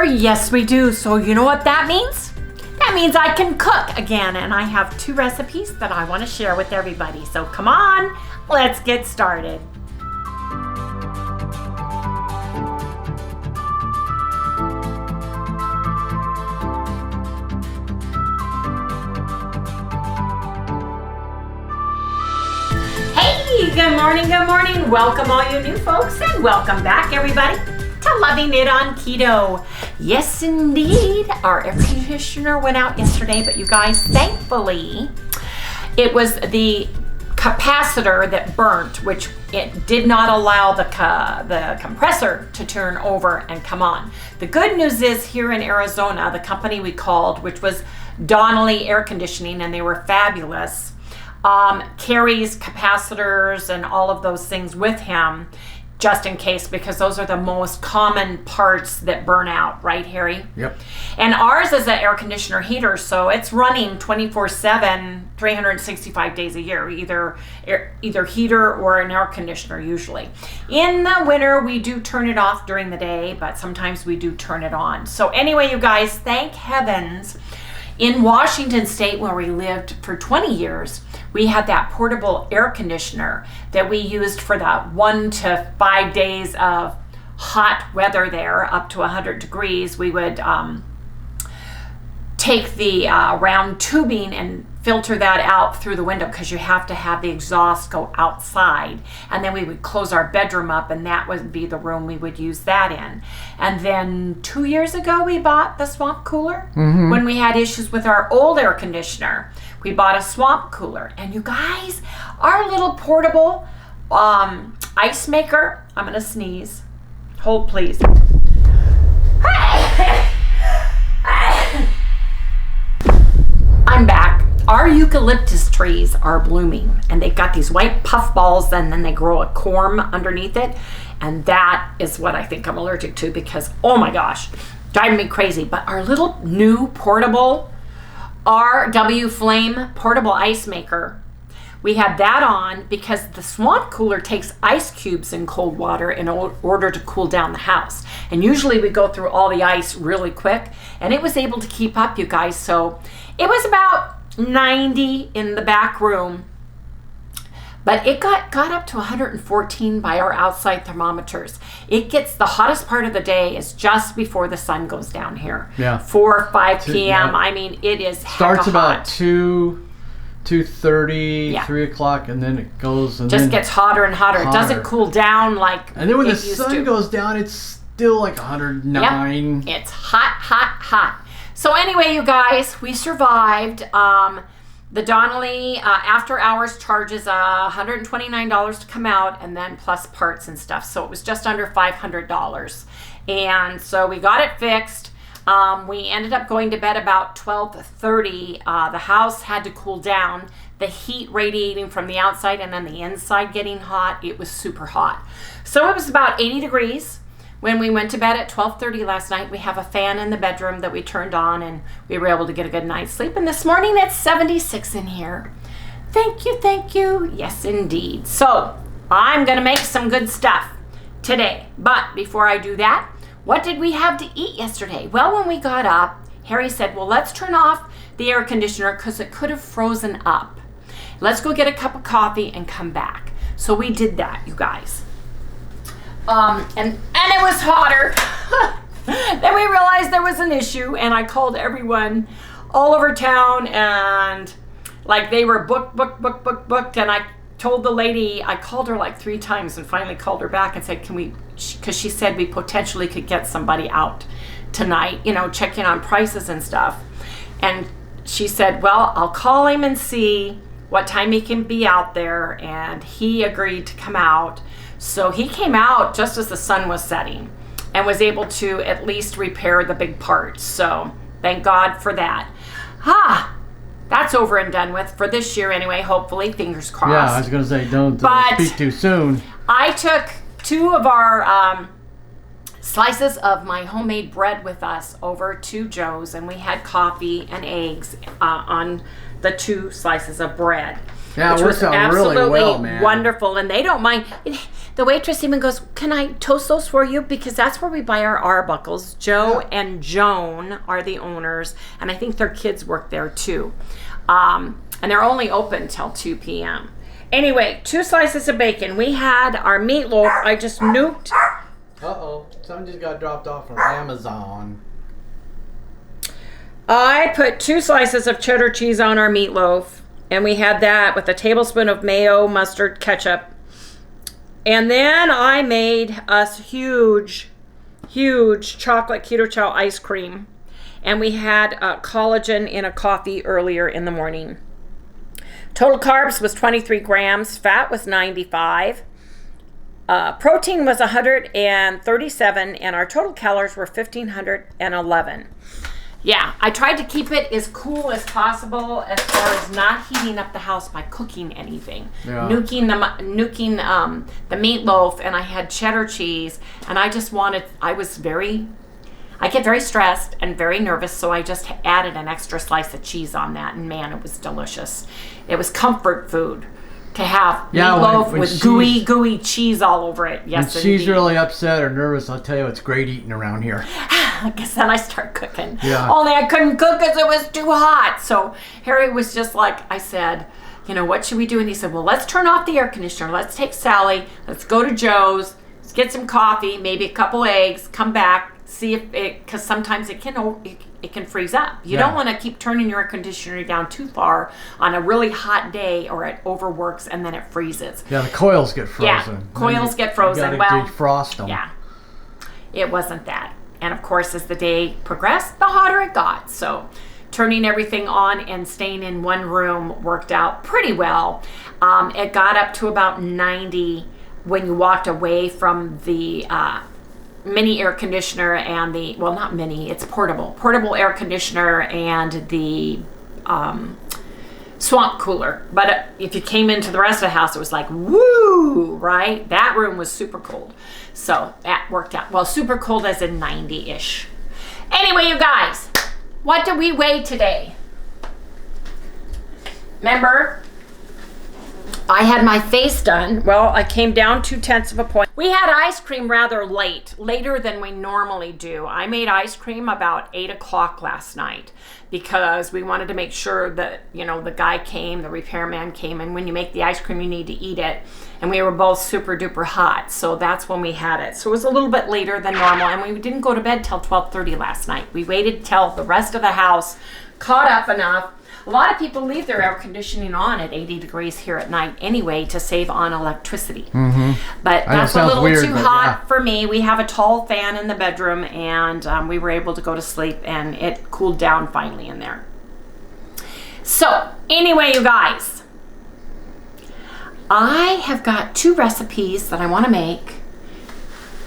Yes, we do. So you know what that means? That means I can cook again, and I have 2 recipes that I want to share with everybody. So come on, let's get started. Hey, good morning, good morning. Welcome all you new folks, and welcome back everybody to Loving It on Keto. Yes, indeed. Our air conditioner went out yesterday, but you guys, thankfully, it was the capacitor that burnt, which it did not allow the compressor to turn over and come on. The good news is here in Arizona, the company we called, which was Donnelly Air Conditioning, and they were fabulous, carries capacitors and all of those things with him, just in case, because those are the most common parts that burn out, right, Harry? Yep. And ours is an air conditioner heater, so it's running 24/7, 365 days a year, either heater or an air conditioner usually. In the winter, we do turn it off during the day, but sometimes we do turn it on. So anyway, you guys, thank heavens, in Washington State, where we lived for 20 years, we had that portable air conditioner that we used for the 1 to 5 days of hot weather there, up to 100 degrees. We would take the round tubing and filter that out through the window, because you have to have the exhaust go outside, and then we would close our bedroom up, and that would be the room we would use that in. And then 2 years ago we bought the swamp cooler. When we had issues with our old air conditioner, we bought a swamp cooler. And you guys, our little portable ice maker, I'm gonna sneeze, hold please. I'm back. Our eucalyptus trees are blooming, and they've got these white puff balls, and then they grow a corm underneath it, and that is what I think I'm allergic to, because oh my gosh, driving me crazy. But our little new portable RW Flame portable ice maker, we had that on because the swamp cooler takes ice cubes in cold water in order to cool down the house, and usually we go through all the ice really quick, and it was able to keep up, you guys. So it was about 90 in the back room, but it got up to 114 by our outside thermometers. It gets, the hottest part of the day is just before the sun goes down here. Yeah. 4 or 5 p.m. I mean, it is starts hecka about hot. 2:30, Yeah. 3 o'clock, and then it goes and just then gets hotter and hotter. It doesn't cool down like and then when it the used sun to. goes down, it's still like 109. Yep. It's hot, hot, hot. So anyway, you guys, we survived. The Donnelly after hours charges $129 to come out, and then plus parts and stuff. So it was just under $500. And so we got it fixed. We ended up going to bed about 12:30. The house had to cool down. The heat radiating from the outside and then the inside getting hot. It was super hot. So it was about 80 degrees. When we went to bed at 12:30 last night, we have a fan in the bedroom that we turned on, and we were able to get a good night's sleep. And this morning it's 76 in here. Thank you, thank you. Yes, indeed. So I'm going to make some good stuff today. But before I do that, what did we have to eat yesterday? Well, when we got up, Harry said, well, let's turn off the air conditioner because it could have frozen up. Let's go get a cup of coffee and come back. So we did that, you guys. And it was hotter. Then we realized there was an issue, and I called everyone all over town, and like they were booked, and I told the lady, I called her like 3 times and finally called her back and said, can we, because she said we potentially could get somebody out tonight, you know, check in on prices and stuff. And she said, well, I'll call him and see what time he can be out there, and he agreed to come out. So he came out just as the sun was setting and was able to at least repair the big parts. So thank God for that. That's over and done with for this year anyway, hopefully, fingers crossed. Yeah, I was going to say, don't speak too soon. I took 2 of our slices of my homemade bread with us over to Joe's, and we had coffee and eggs on the 2 slices of bread. Yeah, which it works was out absolutely really well, man. wonderful. And they don't mind. The waitress even goes, "Can I toast those for you?" Because that's where we buy our Arbuckles. Joe and Joan are the owners, and I think their kids work there too. And they're only open till 2 p.m. Anyway, 2 slices of bacon. We had our meatloaf. I just nuked. Uh-oh. Something just got dropped off from Amazon. I put 2 slices of cheddar cheese on our meatloaf, and we had that with a tablespoon of mayo, mustard, ketchup. And then I made us huge chocolate keto chow ice cream. And we had collagen in a coffee earlier in the morning. Total carbs was 23 grams. Fat was 95. Protein was 137. And our total calories were 1,511. Yeah, I tried to keep it as cool as possible as far as not heating up the house by cooking anything. Yeah. Nuking the meatloaf, and I had cheddar cheese, and I get very stressed and very nervous, so I just added an extra slice of cheese on that, and man, it was delicious. It was comfort food to have meatloaf with gooey cheese all over it. Yes, when she's really upset or nervous, I'll tell you, it's great eating around here. Because then I start cooking. Yeah. Only I couldn't cook because it was too hot. So Harry was just like, I said, what should we do? And he said, well, let's turn off the air conditioner. Let's take Sally. Let's go to Joe's. Let's get some coffee, maybe a couple eggs, come back, see if because sometimes it can freeze up. You don't want to keep turning your air conditioner down too far on a really hot day, or it overworks and then it freezes. Yeah, the coils get frozen. Yeah, coils get frozen. You gotta defrost them. Yeah, it wasn't that. And of course, as the day progressed, the hotter it got. So turning everything on and staying in one room worked out pretty well. It got up to about 90 when you walked away from the mini air conditioner and not mini, it's portable air conditioner and the swamp cooler. But if you came into the rest of the house, it was like, woo, right? That room was super cold. So that worked out. Well, super cold as in 90-ish. Anyway, you guys, what did we weigh today? Remember, I had my face done. Well, I came down 0.2 of a point. We had ice cream rather later than we normally do. I made ice cream about 8 o'clock last night because we wanted to make sure that, the guy came, the repairman came, and when you make the ice cream, you need to eat it. And we were both super duper hot, so that's when we had it. So it was a little bit later than normal, and we didn't go to bed till 12:30 last night. We waited till the rest of the house caught up enough. A lot of people leave their air conditioning on at 80 degrees here at night anyway to save on electricity. Mm-hmm. But that's a little too hot for me. We have a tall fan in the bedroom, and we were able to go to sleep, and it cooled down finally in there. So anyway, you guys, I have got 2 recipes that I want to make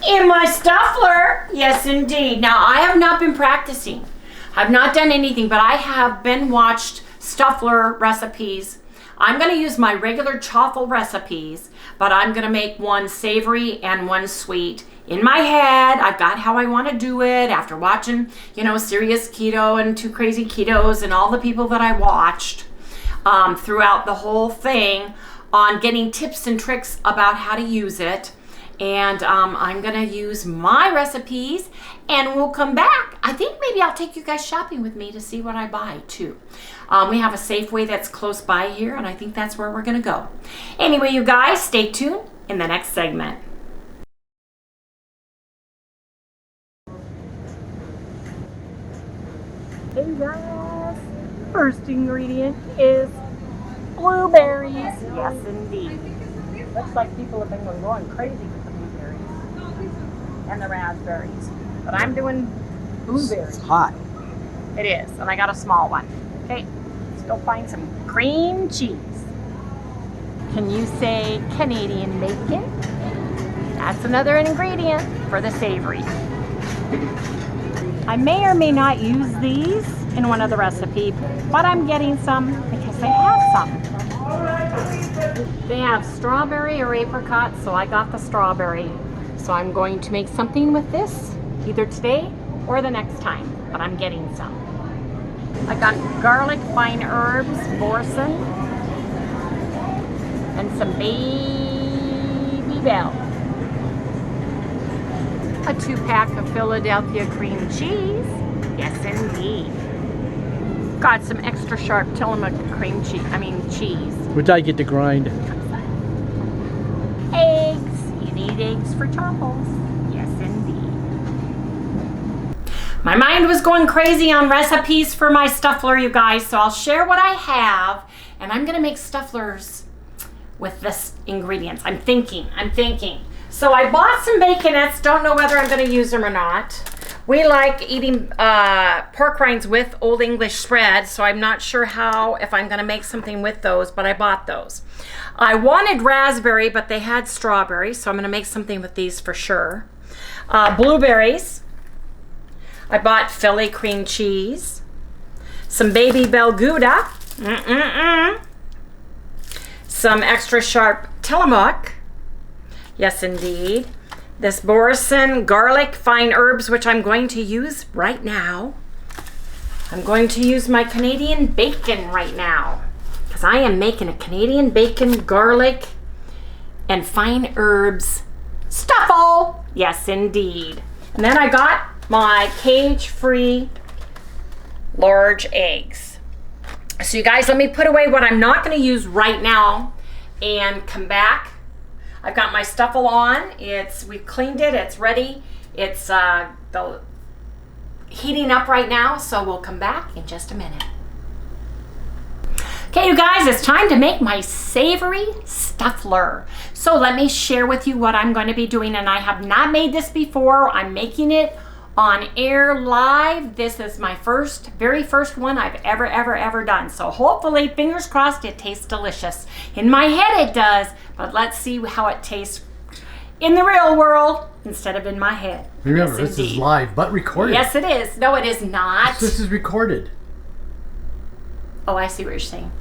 in my stuffler. Yes, indeed. Now, I have not been practicing. I've not done anything, but I have been watched stuffler recipes. I'm going to use my regular chaffle recipes, but I'm going to make one savory and one sweet. In my head, I've got how I want to do it after watching, Serious Keto and 2 Crazy Ketos and all the people that I watched throughout the whole thing on getting tips and tricks about how to use it. And I'm going to use my recipes, and we'll come back. I think maybe I'll take you guys shopping with me to see what I buy, too. We have a Safeway that's close by here, and I think that's where we're going to go. Anyway, you guys, stay tuned in the next segment. Hey, guys. First ingredient is blueberries. Yes, indeed. Looks like people have been going crazy with the blueberries and the raspberries. But I'm doing blueberries. It's hot. It is, and I got a small one. Okay, let's go find some cream cheese. Can you say Canadian bacon? That's another ingredient for the savory. I may or may not use these in one of the recipes, but I'm getting some because they have some. They have strawberry or apricot, so I got the strawberry. So I'm going to make something with this, either today or the next time, but I'm getting some. I got garlic, fine herbs, boursin, and some baby bell. A 2-pack of Philadelphia cream cheese. Yes, indeed. Got some extra sharp Tillamook cream cheese. Cheese. Which I get to grind. Eggs. You need eggs for truffles. Yes, indeed. My mind was going crazy on recipes for my stuffler, you guys, so I'll share what I have, and I'm gonna make stufflers with this ingredients. I'm thinking. So I bought some baconettes, don't know whether I'm gonna use them or not. We like eating pork rinds with Old English spread, so I'm not sure if I'm gonna make something with those, but I bought those. I wanted raspberry, but they had strawberry, so I'm gonna make something with these for sure. Blueberries. I bought Philly cream cheese, some baby bell Gouda, some extra sharp Tillamook, yes indeed, this Boursin garlic fine herbs, which I'm going to use right now. I'm going to use my Canadian bacon right now, because I am making a Canadian bacon, garlic, and fine herbs stuffle, yes indeed. And then I got my cage-free large eggs. So you guys, let me put away what I'm not going to use right now and come back. I've got my stuffle on. We've cleaned it. It's ready. It's heating up right now, so we'll come back in just a minute. Okay, you guys, it's time to make my savory stuffler. So let me share with you what I'm going to be doing, and I have not made this before. I'm making it on air live. This is my very first one I've ever done. So hopefully, fingers crossed, it tastes delicious. In my head it does, but let's see how it tastes in the real world instead of in my head. Remember, yes, this is live, but recorded. Yes, it is. No, it is not. This is recorded. Oh, I see what you're saying.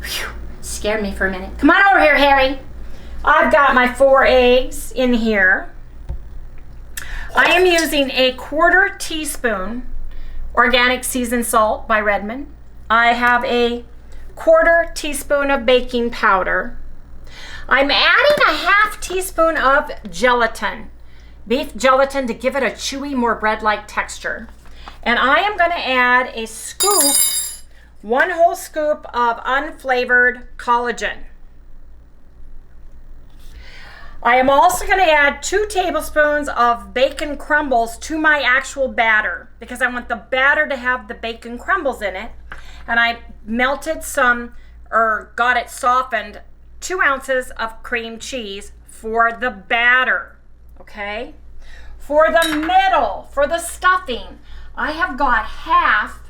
Whew. Scared me for a minute. Come on over here, Harry. I've got my 4 eggs in here. I am using a 1/4 teaspoon organic seasoned salt by Redmond. I have a 1/4 teaspoon of baking powder. I'm adding a 1/2 teaspoon of gelatin, beef gelatin, to give it a chewy, more bread-like texture. And I am going to add a scoop, 1 whole scoop of unflavored collagen. I am also going to add 2 tablespoons of bacon crumbles to my actual batter, because I want the batter to have the bacon crumbles in it. And I melted got it softened, 2 ounces of cream cheese for the batter, okay? For the middle, for the stuffing, I have got half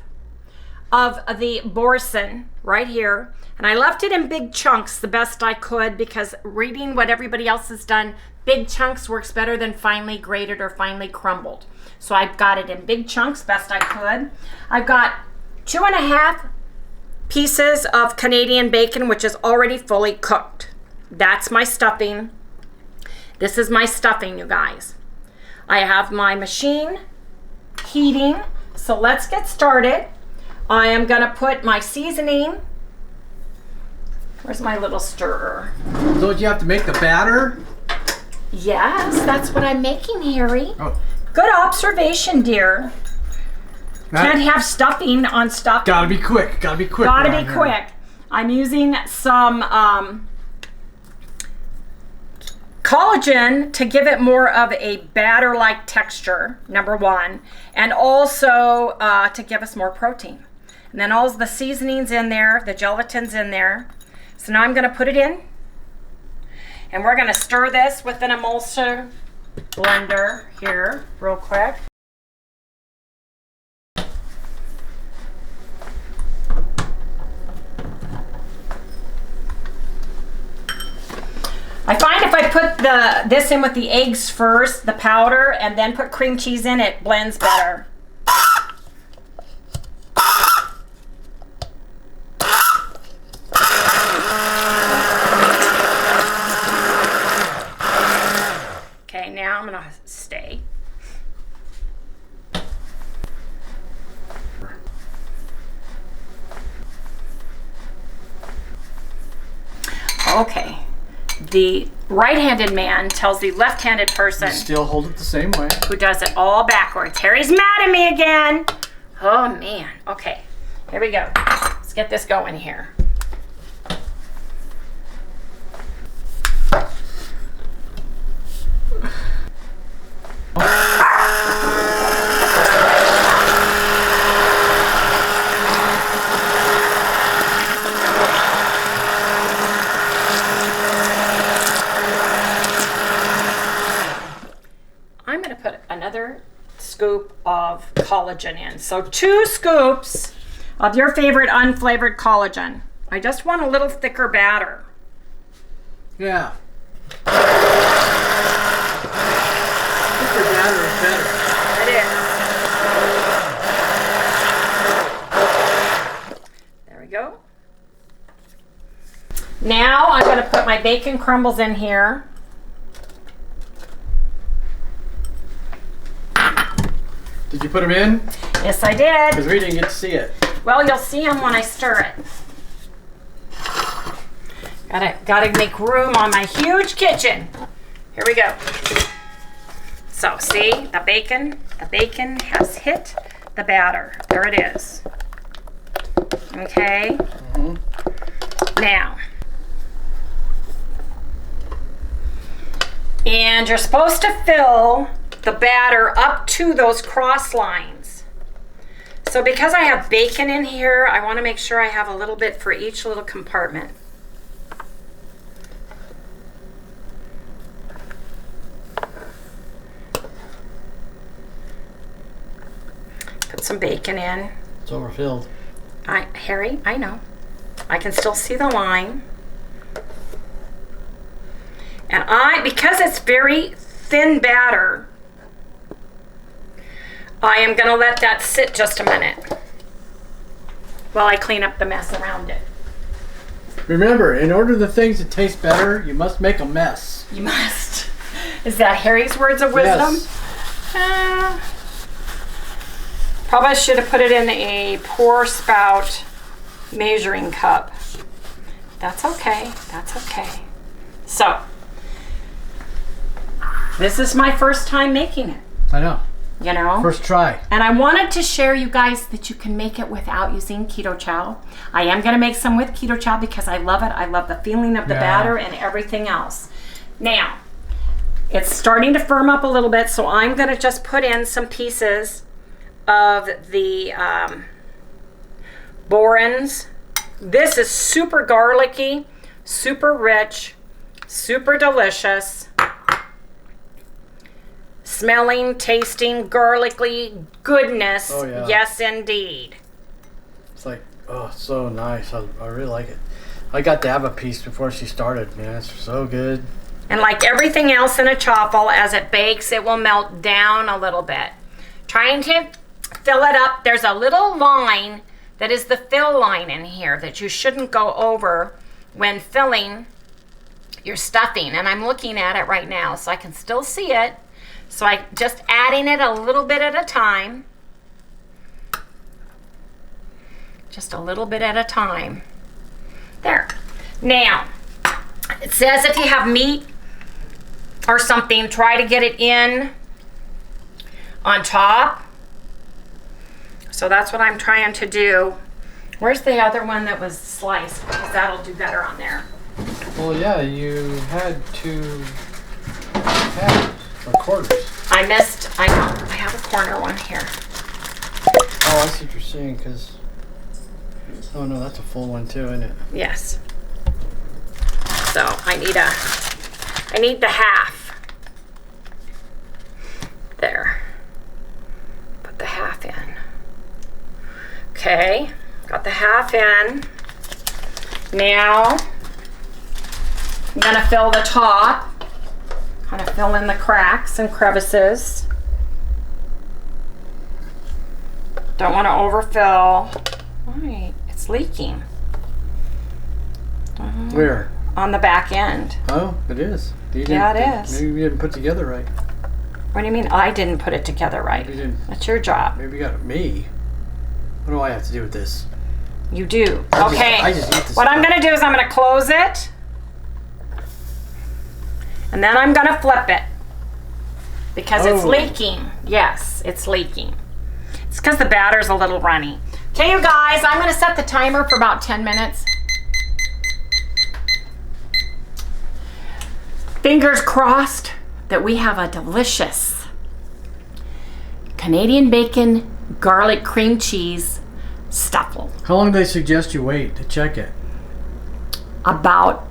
of the Boursin right here. And I left it in big chunks the best I could, because reading what everybody else has done, big chunks works better than finely grated or finely crumbled. So I've got it in big chunks best I could. I've got 2.5 pieces of Canadian bacon, which is already fully cooked. That's my stuffing. This is my stuffing, you guys. I have my machine heating. So let's get started. I am gonna put my seasoning. Where's my little stirrer? So you have to make the batter? Yes, that's what I'm making, Harry. Oh. Good observation, dear. Can't have stuffing on stuffing. Gotta be quick. Gotta be quick. Gotta be quick. I'm using some collagen to give it more of a batter-like texture, number 1, and also to give us more protein. And then all the seasonings in there, the gelatin's in there. So now I'm going to put it in, and we're going to stir this with an emulsor blender here real quick. I find if I put this in with the eggs first, the powder, and then put cream cheese in, it blends better. Now I'm going to stay. Okay. The right-handed man tells the left-handed person. Still hold it the same way. Who does it all backwards. Harry's mad at me again. Oh, man. Okay. Here we go. Let's get this going here. I'm going to put another scoop of collagen in. So 2 scoops of your favorite unflavored collagen. I just want a little thicker batter. Yeah. Thicker batter is better. It is. There we go. Now I'm going to put my bacon crumbles in here. Did you put them in? Yes, I did. Because we didn't get to see it. Well, you'll see them when I stir it. Gotta make room on my huge kitchen. Here we go. So, see, the bacon has hit the batter. There it is. Okay. Mm-hmm. Now, and you're supposed to fill the batter up to those cross lines. So because I have bacon in here, I want to make sure I have a little bit for each little compartment. Put some bacon in. It's overfilled. Harry, I know. I can still see the line. And because it's very thin batter, I am going to let that sit just a minute while I clean up the mess around it. Remember, in order the things to taste better, you must make a mess. You must. Is that Harry's words of wisdom? Yes. Probably should have put it in a pour spout measuring cup. That's okay. That's okay. So, this is my first time making it. I know. You know? First try. And I wanted to share you guys that you can make it without using keto chow. I am going to make some with keto chow because I love it. I love the feeling of the batter and everything else. Now, it's starting to firm up a little bit, so I'm going to just put in some pieces of the Borans. This is super garlicky, super rich, super delicious. Smelling, tasting, garlicky goodness. Oh, yeah. Yes, indeed. It's like, oh, so nice. I really like it. I got to have a piece before she started. Man, it's so good. And like everything else in a chaffle, as it bakes, it will melt down a little bit. Trying to fill it up. There's a little line that is the fill line in here that you shouldn't go over when filling your stuffing. And I'm looking at it right now, so I can still see it. So I just adding it a little bit at a time. Just a little bit at a time. There. Now, it says if you have meat or something, try to get it in on top. So that's what I'm trying to do. Where's the other one that was sliced? Because that'll do better on there. Well, yeah, you had 2 halves or quarters. I know, I have a corner one here. Oh, I see what you're saying, because... Oh, no, that's a full one, too, isn't it? Yes. So I need the half. There. Put the half in. Okay, got the half in. Now, I'm gonna fill the top. Kind of fill in the cracks and crevices. Don't want to overfill. Right, it's leaking. Where? On the back end. Oh, it is. Yeah, it is. Maybe you didn't put together right. What do you mean I didn't put it together right? Maybe you didn't. That's your job. Maybe you got me. What do I have to do with this? You do. I Okay. just eat this What I'm stuff. going to do is I'm going to close it. And then I'm gonna flip it because it's Oh. leaking. Yes, it's leaking. It's because the batter's a little runny. Okay, you guys, I'm gonna set the timer for about 10 minutes. Fingers crossed that we have a delicious Canadian bacon garlic cream cheese stuffle. How long do they suggest you wait to check it? About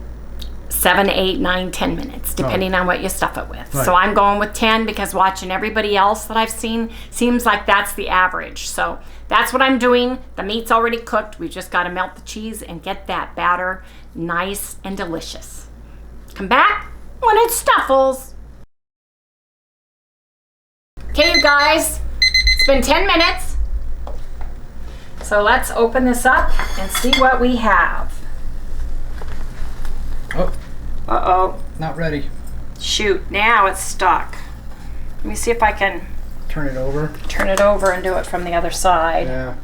7, 8, 9, 10 minutes, depending on what you stuff it with. Right. So I'm going with 10 because watching everybody else that I've seen seems like that's the average. So that's what I'm doing. The meat's already cooked. We've just got to melt the cheese and get that batter nice and delicious. Come back when it stuffles. Okay, you guys, it's been 10 minutes. So let's open this up and see what we have. Oh, Uh-oh. not ready. Shoot, now it's stuck. Let me see if I can Turn it over. turn it over and do it from the other side. Yeah.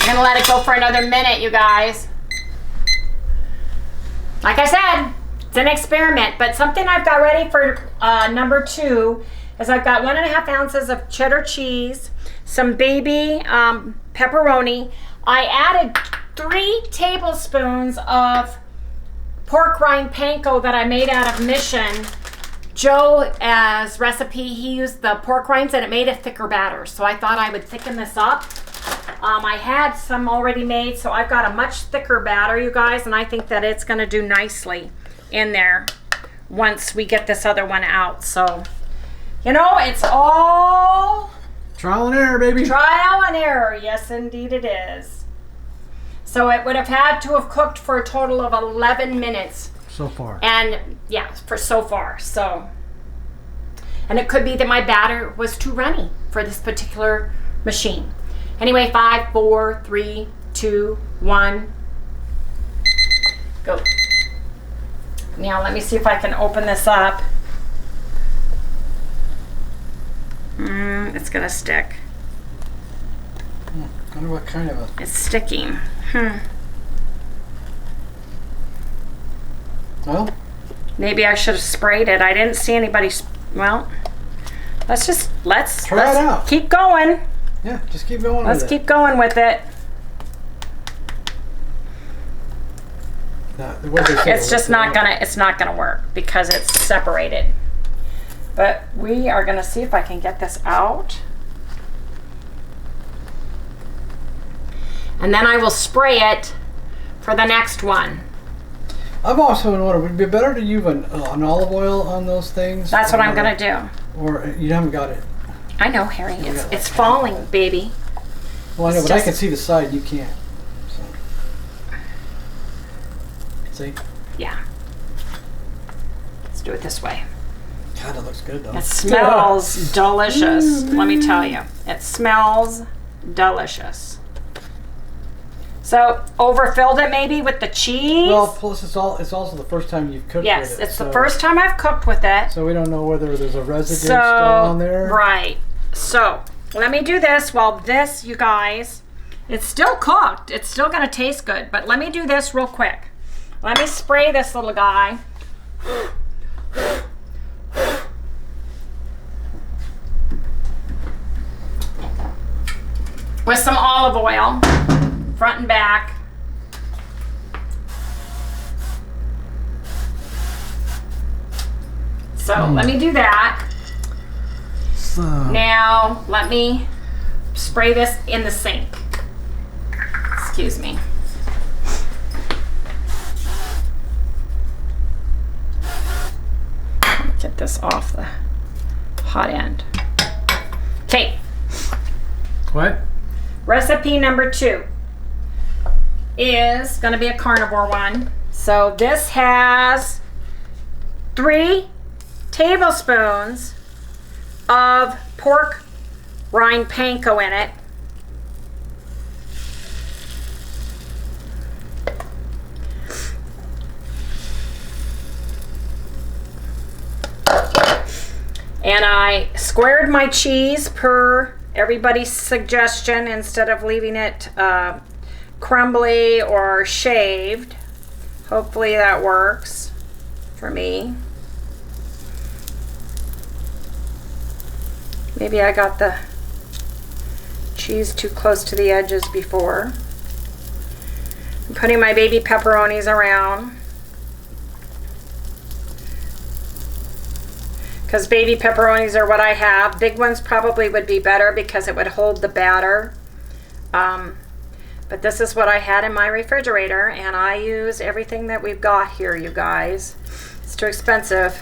I'm gonna let it go for another minute, you guys. Like I said, it's an experiment, but something I've got ready for number 2 is I've got 1.5 ounces of cheddar cheese, some baby pepperoni. I added 3 tablespoons of pork rind panko that I made out of Mission. Joe, as recipe, he used the pork rinds and it made a thicker batter. So I thought I would thicken this up. I had some already made, so I've got a much thicker batter, you guys, and I think that it's gonna do nicely in there once we get this other one out. So, you know, it's all Trial and error, baby. trial and error. Yes, indeed it is. So it would have had to have cooked for a total of 11 minutes. So far. And yeah, for so far. So, and it could be that my batter was too runny for this particular machine. Anyway, 5, 4, 3, 2, 1, go. Now let me see if I can open this up. It's gonna stick. I wonder what kind of a... It's sticking. Well, Maybe I should have sprayed it. I didn't see anybody. Well, let's Try it out. keep going. yeah, just keep going Let's with it. keep going with it. What they say, It's just not gonna work because it's separated. But we are gonna see if I can get this out. And then I will spray it for the next one. I've also wondered, would it be better to use an olive oil on those things? That's what I'm gonna do. Or you haven't got it. I know, Harry. It's falling, baby. Well, I know, It's but I just- can see the side. You can't. So. See? Yeah. Let's do it this way. God, it looks good though. It smells delicious. Let me tell you. It smells delicious. So, overfilled it maybe with the cheese? Well, plus it's also the first time you've cooked Yes, with it. it's the first time I've cooked with it. So we don't know whether there's a residue still on there. Right. So, let me do this while this, you guys, it's still cooked. It's still going to taste good. But let me do this real quick. Let me spray this little guy. With some olive oil, front and back. So let me do that. So, Now let me spray this in the sink. Excuse me. Get this off the hot end. Okay. what? Recipe number 2 is going to be a carnivore one. So this has 3 tablespoons of pork rind panko in it. And I squared my cheese per everybody's suggestion instead of leaving it crumbly or shaved. Hopefully that works. for me. Maybe I got the cheese too close to the edges before. I'm putting my baby pepperonis around, because baby pepperonis are what I have. Big ones probably would be better because it would hold the batter. But this is what I had in my refrigerator, and I use everything that we've got here, you guys. It's too expensive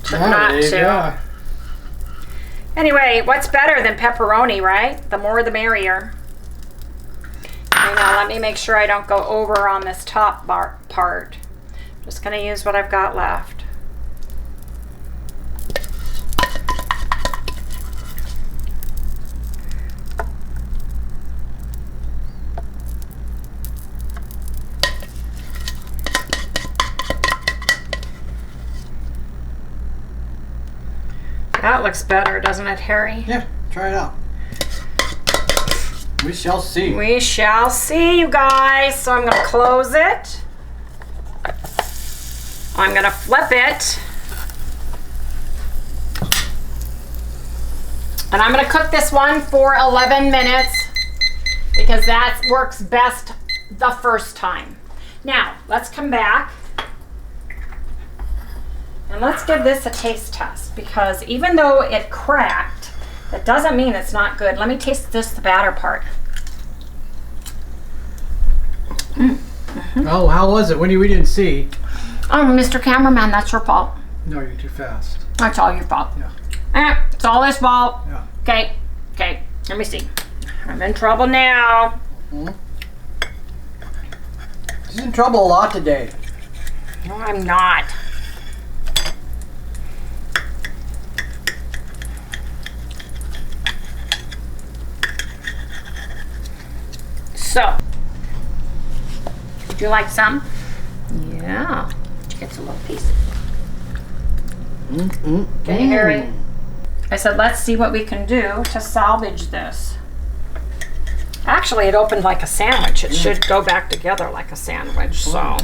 to not to. Yeah. Anyway, what's better than pepperoni, right? The more the merrier. Okay, now let me make sure I don't go over on this top part. Just gonna use what I've got left. That looks better, doesn't it, Harry? Yeah, try it out. We shall see. We shall see, you guys. So I'm going to close it. I'm going to flip it. And I'm going to cook this one for 11 minutes because that works best the first time. Now, let's come back. And let's give this a taste test, because even though it cracked, that doesn't mean it's not good. Let me taste this, the batter part. Oh, how was it? Wendy, we didn't see. Oh, Mr. Cameraman, that's your fault. No, you're too fast. That's all your fault. Yeah. It's all his fault. Yeah. Okay, let me see. I'm in trouble now. She's in trouble a lot today. No, I'm not. So, would you like some? Yeah. She gets a little piece. Okay, Harry. I said, let's see what we can do to salvage this. Actually, it opened like a sandwich. It should go back together like a sandwich, so.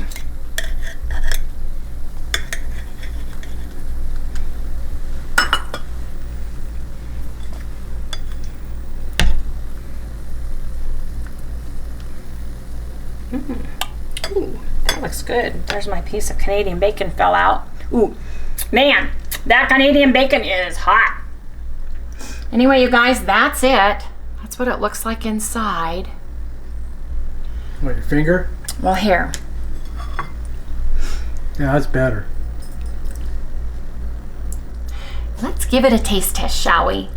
Ooh, that looks good. There's my piece of Canadian bacon fell out. Ooh, man, that Canadian bacon is hot. Anyway, you guys, that's it. That's what it looks like inside. What, your finger? Well, here. Yeah, that's better. Let's give it a taste test, shall we?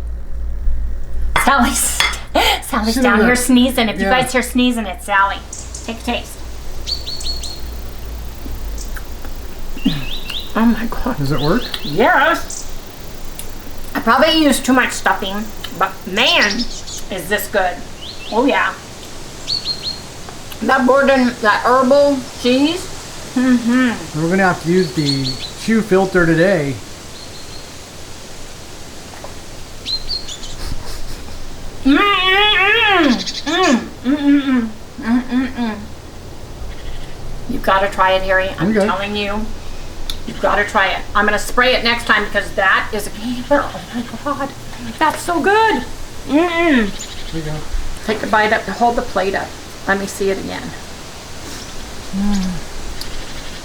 Sally's down here sneezing. If you guys hear sneezing, it's Sally. Take a taste. Oh my God. Does it work? Yes. I probably used too much stuffing, but man, is this good. Oh yeah. That Borden, that herbal cheese. We're going to have to use the chew filter today. You've got to try it, Harry. I'm telling you. You've got to try it. I'm going to spray it next time because that is a keeper. Oh my God. That's so good. There you go. Take a bite up. Hold the plate up. Let me see it again.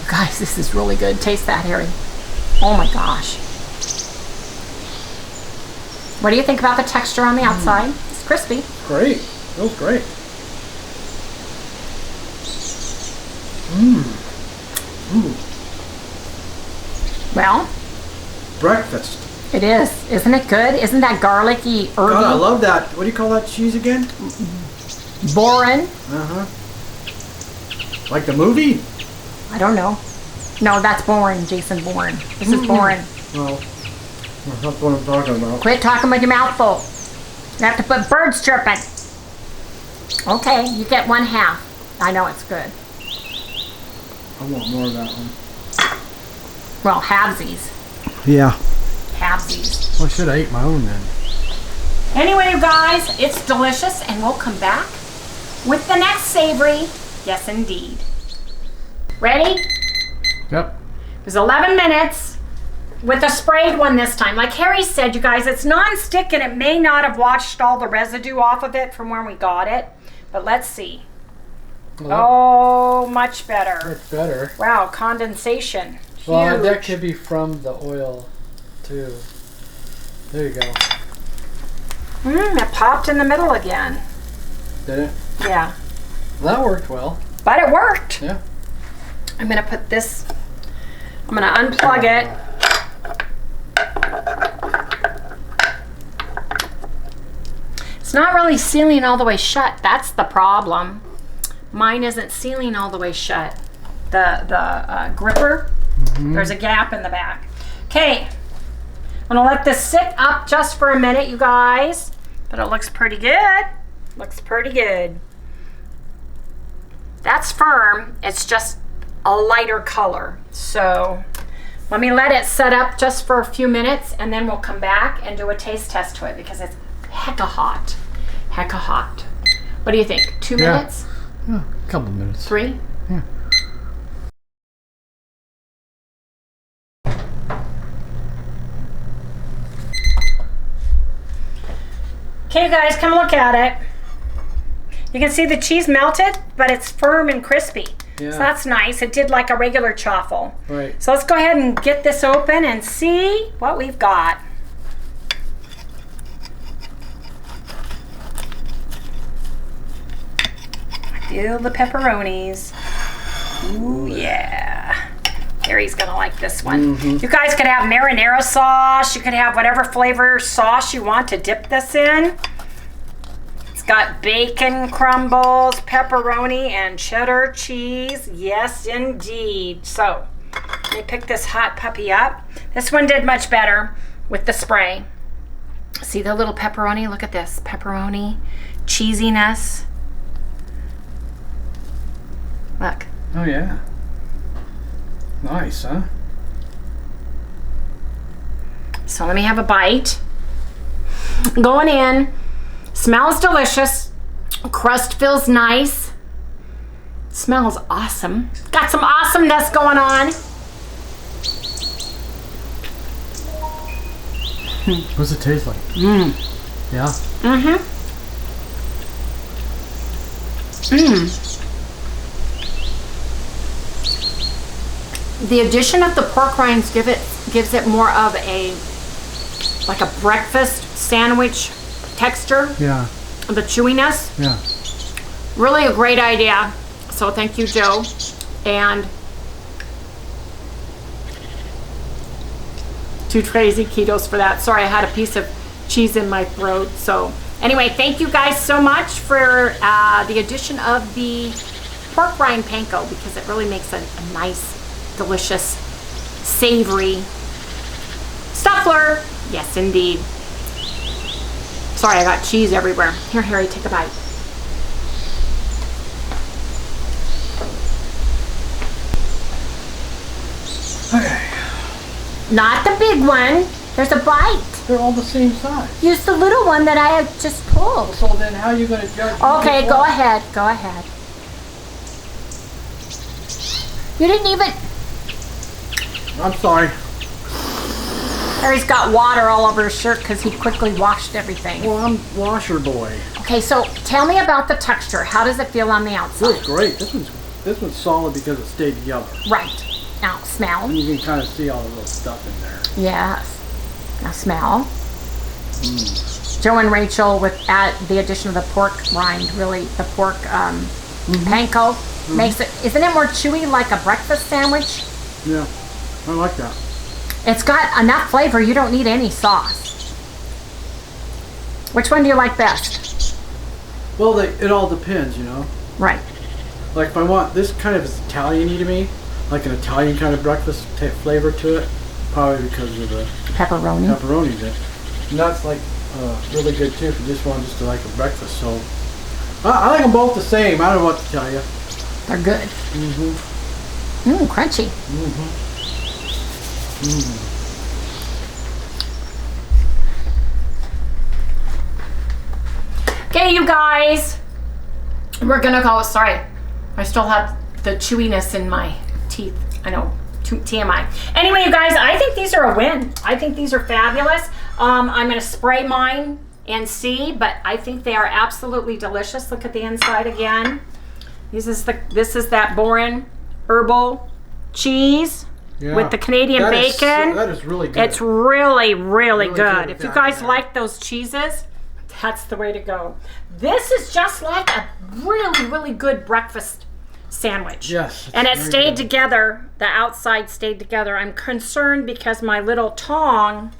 Guys, this is really good. Taste that, Harry. Oh my gosh. What do you think about the texture on the outside? It's crispy. Great. Feels great. Well, Breakfast. it is. Isn't it good? Isn't that garlicky, herby? God, I love that. What do you call that cheese again? Boren. Like the movie? I don't know. No, that's Boren, Jason Bourne. This is Boren. Well, that's what I'm talking about. Quit talking with your mouth full. You have to put birds chirping. Okay, you get 1/2. I know it's good. I want more of that one. Well, halvesies. Yeah. Halvesies. Well, I should have ate my own then. Anyway, you guys, it's delicious, and we'll come back with the next savory. Yes, indeed. Ready? Yep. was 11 minutes with a sprayed one this time. Like Harry said, you guys, it's non-stick and it may not have washed all the residue off of it from when we got it. But let's see. Oh, much better. Much better. Wow, condensation. Well, Huge. that could be from the oil, too. There you go. It popped in the middle again. Did it? Yeah. Well, that worked well. But it worked. Yeah. I'm going to put this, I'm going to unplug it. It's not really sealing all the way shut. That's the problem. Mine isn't sealing all the way shut. The gripper, there's a gap in the back. Okay, I'm gonna let this sit up just for a minute, you guys. But it looks pretty good. Looks pretty good. That's firm. It's just a lighter color. So let me let it set up just for a few minutes, and then we'll come back and do a taste test to it because it's hecka hot. Hecka hot. What do you think? 2 minutes? Yeah, a couple minutes. 3? Yeah. Okay, guys, come look at it. You can see the cheese melted, but it's firm and crispy. Yeah. So that's nice. It did like a regular chaffle. Right. So let's go ahead and get this open and see what we've got. Feel the pepperonis. Ooh, yeah. Harry's gonna like this one. You guys could have marinara sauce. You could have whatever flavor sauce you want to dip this in. It's got bacon crumbles, pepperoni, and cheddar cheese. Yes, indeed. So, let me pick this hot puppy up. This one did much better with the spray. See the little pepperoni? Look at this. Pepperoni, cheesiness. Look. Oh, yeah. Nice, huh? So let me have a bite. Going in. Smells delicious. Crust feels nice. Smells awesome. Got some awesomeness going on. What's it taste like? Yeah? The addition of the pork rinds gives it more of a like a breakfast sandwich texture. Yeah. The chewiness. Yeah. Really a great idea. So thank you, Joe. And 2 crazy ketos for that. Sorry, I had a piece of cheese in my throat. So anyway, thank you guys so much for the addition of the pork rind panko because it really makes a nice, delicious, savory stuffler. Yes, indeed. Sorry, I got cheese everywhere. Here, Harry, take a bite. Okay. Not the big one. There's a bite. They're all the same size. Use the little one that I have just pulled. So then how are you going to judge? Okay, go ahead. Go ahead. You didn't even... I'm sorry. Harry's got water all over his shirt because he quickly washed everything. Well, I'm washer boy. Okay, so tell me about the texture. How does it feel on the outside? Feels great. This one's solid because it stayed together. Right. Now, smell. And you can kind of see all the little stuff in there. Yes. Now, smell. Joe and Rachel, with the addition of the pork rind, really, the pork panko, makes it, isn't it more chewy like a breakfast sandwich? Yeah, I like that. It's got enough flavor, you don't need any sauce. Which one do you like best? Well, it all depends, you know. Right. Like if I want this kind of is Italian-y to me, like an Italian kind of breakfast flavor to it, probably because of the Pepperoni. in it. And that's like really good too if you just want just to like a breakfast. So I like them both the same. I don't know what to tell you. They're good. Crunchy. Okay, you guys, we're gonna go. Sorry, I still have the chewiness in my teeth. I know, TMI. Anyway, you guys, I think these are a win. I think these are fabulous. I'm going to spray mine and see, but I think they are absolutely delicious. Look at the inside again. This is that Boren herbal cheese with the Canadian bacon. That is really good. It's really, really good. If you guys like those cheeses, that's the way to go. This is just like a really, really good breakfast sandwich. Yes. And it stayed together. The outside stayed together. I'm concerned because my little tong,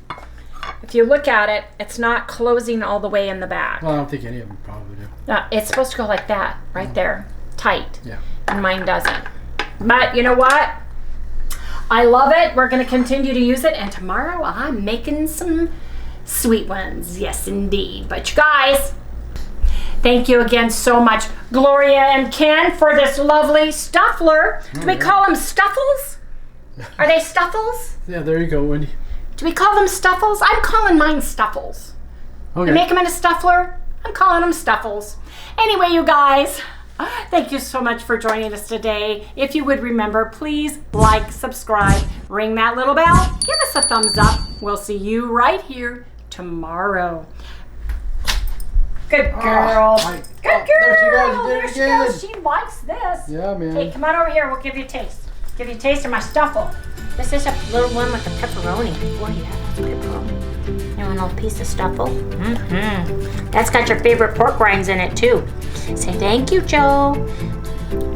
if you look at it, it's not closing all the way in the back. Well, I don't think any of them probably do. It's supposed to go like that, right there, tight. Yeah. And mine doesn't. But you know what? I love it. We're going to continue to use it. And tomorrow I'm making some sweet ones. Yes, indeed. But you guys, thank you again so much, Gloria and Ken, for this lovely stuffler. Do we call them stuffles? Are they stuffles? Yeah, there you go, Wendy. Do we call them stuffles? I'm calling mine stuffles. Okay. You make them in a stuffler? I'm calling them stuffles. Anyway, you guys, thank you so much for joining us today. If you would remember, please like, subscribe, ring that little bell, give us a thumbs up. We'll see you right here tomorrow. Good girl. Good girl. There she goes. There she goes. She likes this. Yeah, man. Hey, come on over here. We'll give you a taste. Give you a taste of my stuffle. This is a little one with the pepperoni. Boy, yeah, that's pepperoni. You want a little piece of stuffle? Mm-hmm. That's got your favorite pork rinds in it, too. Say thank you, Joe.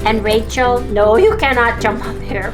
And Rachel. No, you cannot jump up here.